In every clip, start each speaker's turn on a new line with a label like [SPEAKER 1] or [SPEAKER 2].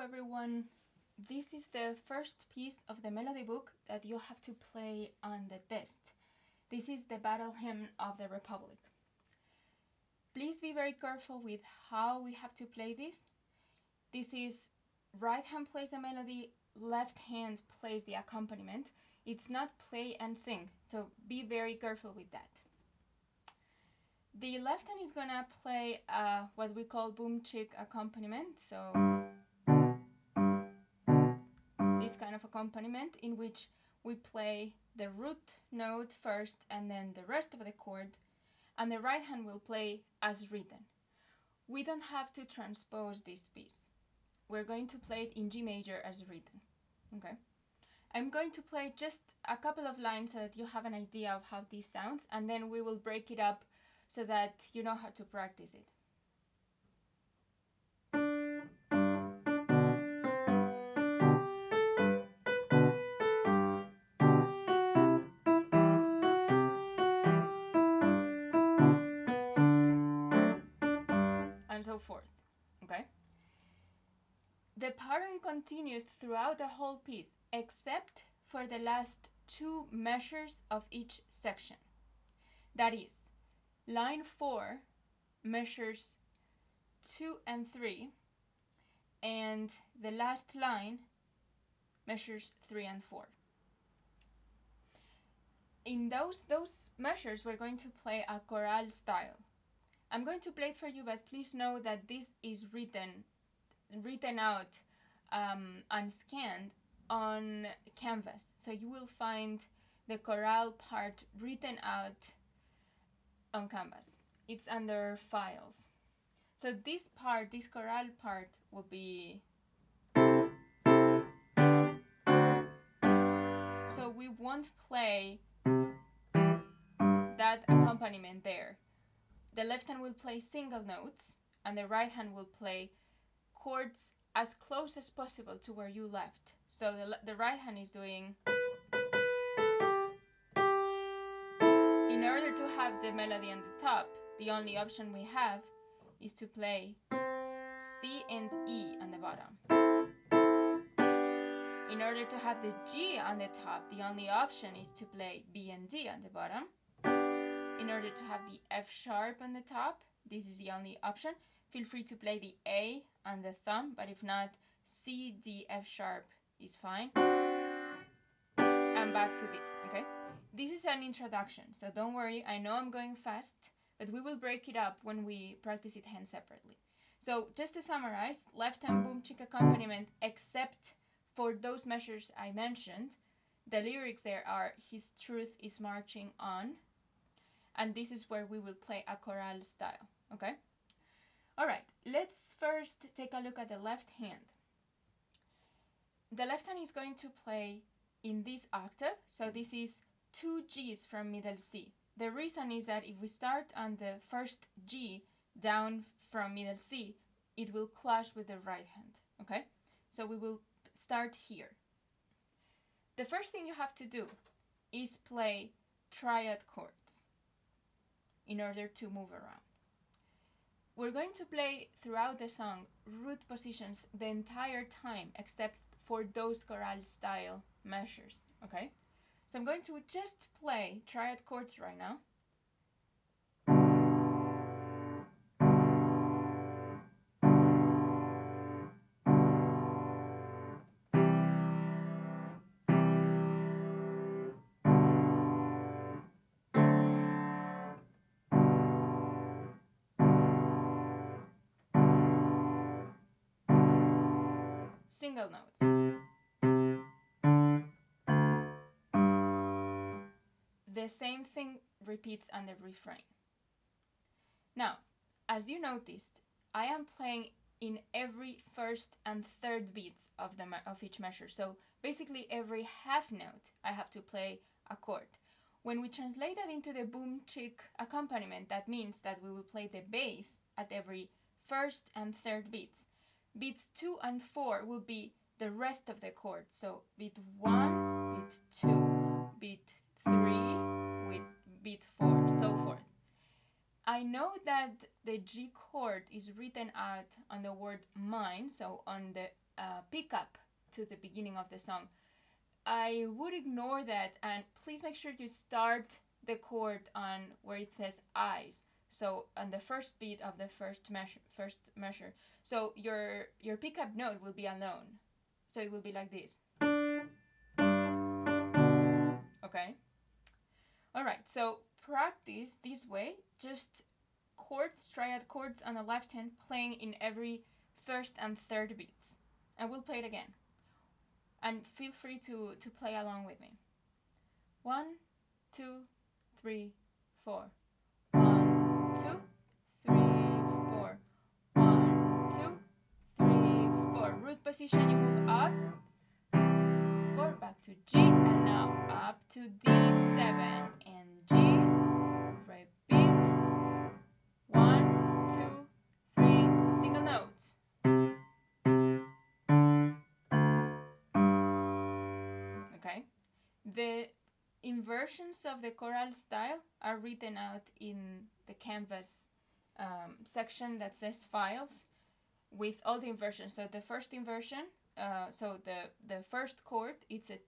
[SPEAKER 1] everyone. This is the first piece of the melody book that you have to play on the test. This is the Battle Hymn of the Republic. Please be very careful with how we have to play this. This is right hand plays the melody, left hand plays the accompaniment. It's not play and sing, so be very careful with that. The left hand is gonna play what we call boom chick accompaniment, so this kind of accompaniment in which we play the root note first and then the rest of the chord, and the right hand will play as written. We don't have to transpose this piece. We're going to play it in G major as written. Okay? I'm going to play just a couple of lines so that you have an idea of how this sounds, and then we will break it up so that you know how to practice it. And so forth. Okay? The pattern continues throughout the whole piece, except for the last two measures of each section. That is, line 4 measures 2 and 3, and the last line measures 3 and 4. In those measures, we're going to play a chorale style. I'm going to play it for you, but please know that this is written out and scanned on Canvas. So you will find the chorale part written out on Canvas. It's under Files. So this chorale part will be... So we won't play that accompaniment there. The left hand will play single notes, and the right hand will play chords as close as possible to where you left. So the right hand is doing... In order to have the melody on the top, the only option we have is to play C and E on the bottom. In order to have the G on the top, the only option is to play B and D on the bottom. In order to have the F sharp on the top, this is the only option. Feel free to play the A on the thumb, but if not, C, D, F sharp is fine. And back to this, okay? This is an introduction, so don't worry, I know I'm going fast, but we will break it up when we practice it hand separately. So just to summarize, left hand boom chick accompaniment, except for those measures I mentioned, the lyrics there are "His truth is marching on," and this is where we will play a chorale style, okay? All right, let's first take a look at the left hand. The left hand is going to play in this octave, so this is 2 G's from middle C. The reason is that if we start on the first G down from middle C, it will clash with the right hand, okay? So we will start here. The first thing you have to do is play triad chords in order to move around. We're going to play throughout the song root positions the entire time except for those chorale style measures, okay? So I'm going to just play triad chords right now. Single notes. The same thing repeats on the refrain. Now, as you noticed, I am playing in every first and third beats of each measure. So basically every half note I have to play a chord. When we translate that into the boom chick accompaniment, that means that we will play the bass at every first and third beats. Beats 2 and 4 will be the rest of the chords. So beat 1, beat 2, beat 3, with beat 4, so forth. I know that the G chord is written out on the word mine, so on the pickup to the beginning of the song. I would ignore that, and please make sure you start the chord on where it says eyes. So on the first beat of the first measure. So your pickup note will be alone. So it will be like this. Okay. All right. So practice this way. Just chords, triad chords on the left hand, playing in every first and third beats. And we'll play it again. And feel free to play along with me. 1, 2, 3, 4. 1, 2, 3, 4. 1, 2, 3, 4. Root position, you move up. 4, back to G, and now up to D7 and G. Repeat. 1, 2, 3. Single notes. Okay. The inversions of the choral style are written out in the Canvas section that says files with all the inversions. So the first inversion, so the first chord, it's a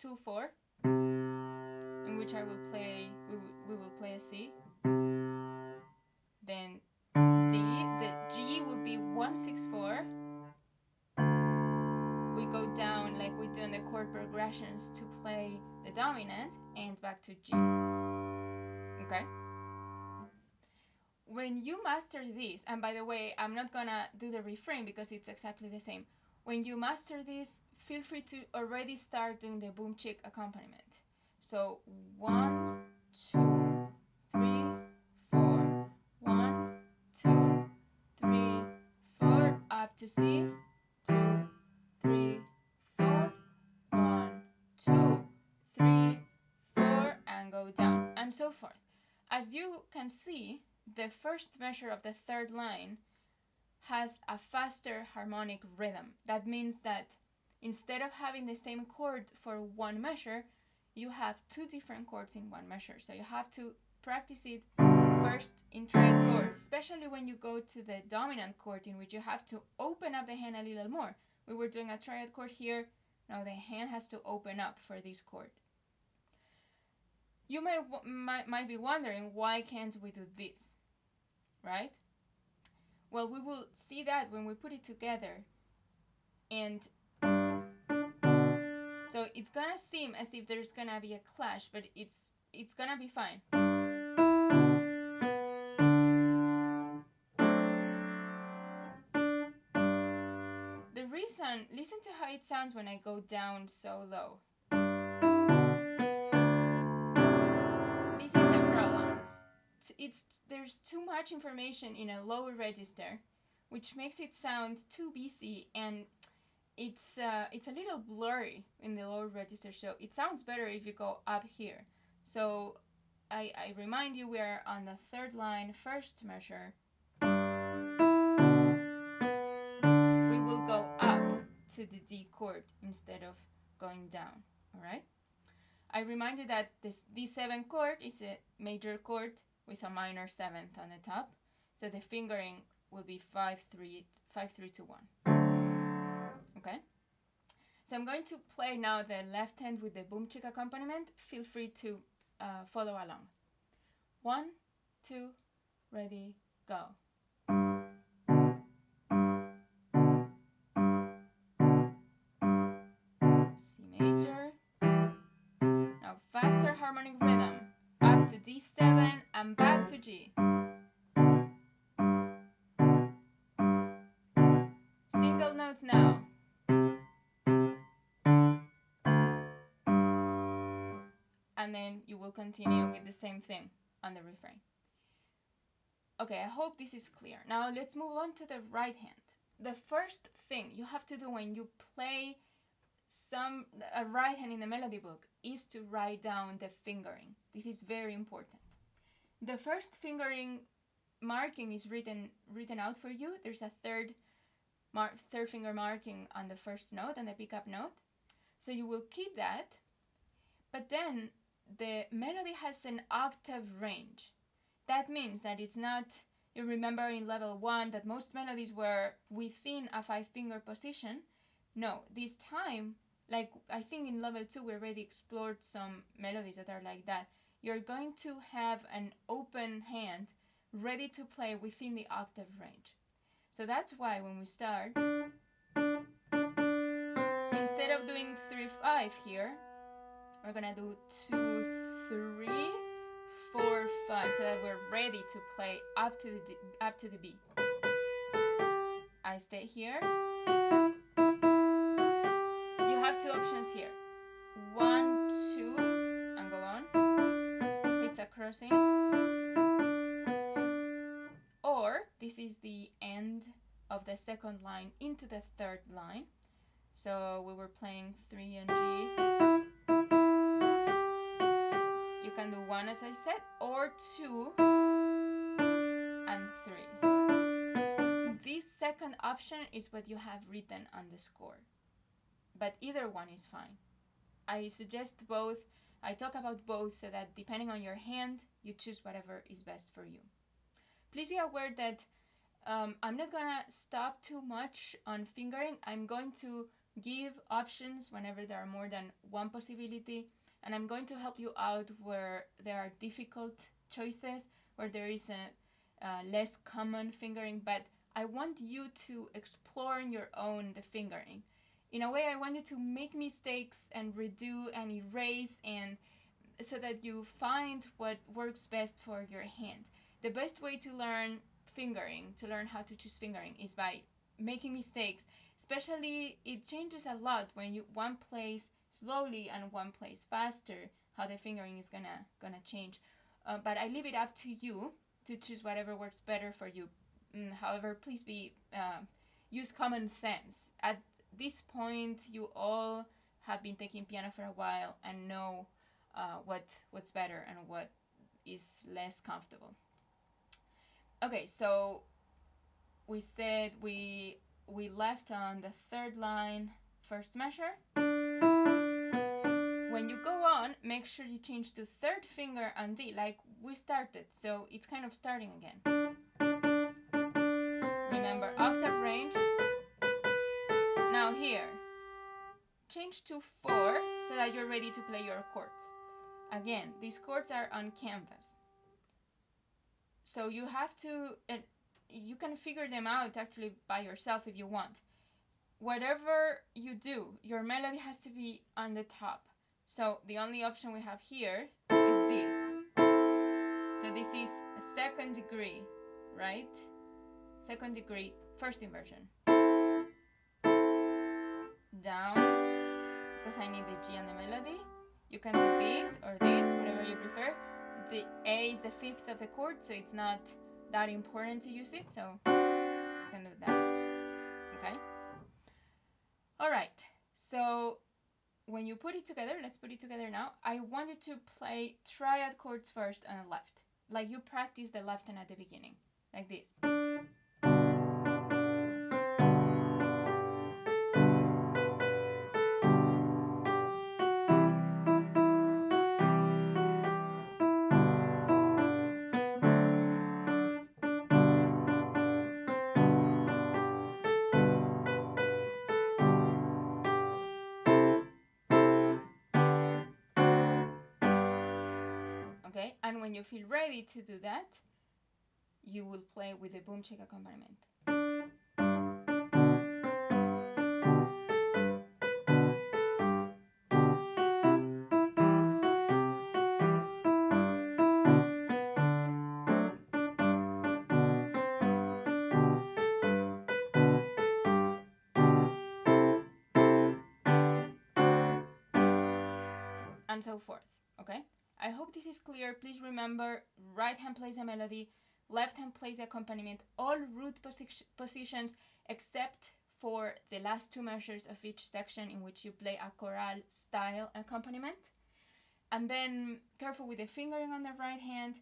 [SPEAKER 1] 2-4, in which I will play, we will play a C. Then D, the G will be 1-6-4. We go down like we do in the chord progressions to play the dominant and back to G. Okay? When you master this, and by the way, I'm not gonna do the refrain because it's exactly the same. When you master this, feel free to already start doing the boom chick accompaniment. So 1, 2, 3, 4. 1, 2, 3, 4. Up to C. 2, 3, 4. 1, 2, 3, 4, and go down, and so forth. As you can see, the first measure of the third line has a faster harmonic rhythm. That means that instead of having the same chord for one measure, you have two different chords in one measure. So you have to practice it first in triad chords, especially when you go to the dominant chord, in which you have to open up the hand a little more. We were doing a triad chord here. Now the hand has to open up for this chord. You might be wondering, why can't we do this, right? Well, we will see that when we put it together. And so it's gonna seem as if there's gonna be a clash, but it's gonna be fine. The reason, listen to how it sounds when I go down so low. This is the problem. There's too much information in a lower register, which makes it sound too busy, and it's a little blurry in the lower register. So it sounds better if you go up here. So I remind you, we are on the third line, first measure. We will go up to the D chord instead of going down. All right. I remind you that this D7 chord is a major chord with a minor seventh on the top. So the fingering will be 5-3 to 1. Okay? So I'm going to play now the left hand with the boom chick accompaniment. Feel free to follow along. 1, 2, ready, go. C major. Now faster harmonic rhythm. Up to D7 and back to G. Single notes now. And then you will continue with the same thing on the refrain. Okay, I hope this is clear. Now let's move on to the right hand. The first thing you have to do when you play a right hand in the melody book is to write down the fingering. This is very important. The first fingering marking is written out for you. There's a third finger marking on the first note and the pickup note. So you will keep that, but then the melody has an octave range. That means that it's not You remember in level 1 that most melodies were within a 5-finger position. No, this time, like I think in level 2 we already explored some melodies that are like that. You're going to have an open hand ready to play within the octave range. So that's why when we start, instead of doing 3-5 here, we're gonna do 2-3, 4-5, so that we're ready to play up to the B. I stay here. You have 2 options here. 1, 2, and go on. So it's a crossing. Or this is the end of the second line into the third line. So we were playing 3 and G. You can do 1 as I said, or 2 and 3. This second option is what you have written on the score, but either one is fine. I suggest both. I talk about both so that depending on your hand, you choose whatever is best for you. Please be aware that I'm not gonna stop too much on fingering. I'm going to give options whenever there are more than one possibility, and I'm going to help you out where there are difficult choices, where there is a less common fingering, but I want you to explore on your own the fingering. In a way, I want you to make mistakes and redo and erase, and so that you find what works best for your hand. The best way to learn fingering, to learn how to choose fingering, is by making mistakes. Especially, it changes a lot when one plays slowly and one plays faster, how the fingering is gonna change. But I leave it up to you to choose whatever works better for you. However, please use common sense. At this point, you all have been taking piano for a while and know what's better and what is less comfortable. Okay, so we said we left on the third line, first measure. When you go on, make sure you change to third finger on D, like we started, so it's kind of starting again. Remember, octave range. Now here, change to 4 so that you're ready to play your chords. Again, these chords are on canvas. So you have to, you can figure them out actually by yourself if you want. Whatever you do, your melody has to be on the top. So the only option we have here is this. So this is second degree, right? Second degree, first inversion. Down, because I need the G and the melody. You can do this or this, whatever you prefer. The A is the 5th of the chord, so it's not that important to use it, so you can do that. Okay? Alright, so when you put it together, let's put it together now. I want you to play triad chords first on the left, like you practice the left hand at the beginning, like this. Okay, and when you feel ready to do that, you will play with the boom check accompaniment. And so forth, okay? I hope this is clear. Please remember, right hand plays the melody, left hand plays the accompaniment, all root positions except for the last 2 measures of each section in which you play a chorale style accompaniment. And then careful with the fingering on the right hand,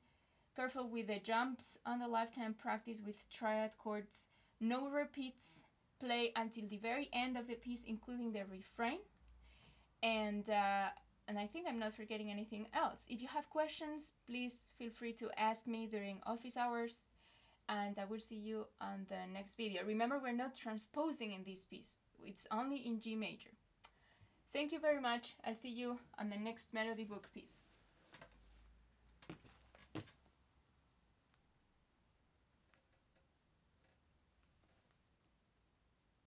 [SPEAKER 1] careful with the jumps on the left hand, practice with triad chords, no repeats, play until the very end of the piece, including the refrain. And I think I'm not forgetting anything else. If you have questions, please feel free to ask me during office hours. and I will see you on the next video. Remember, we're not transposing in this piece. It's only in G major. Thank you very much. I'll see you on the next melody book piece.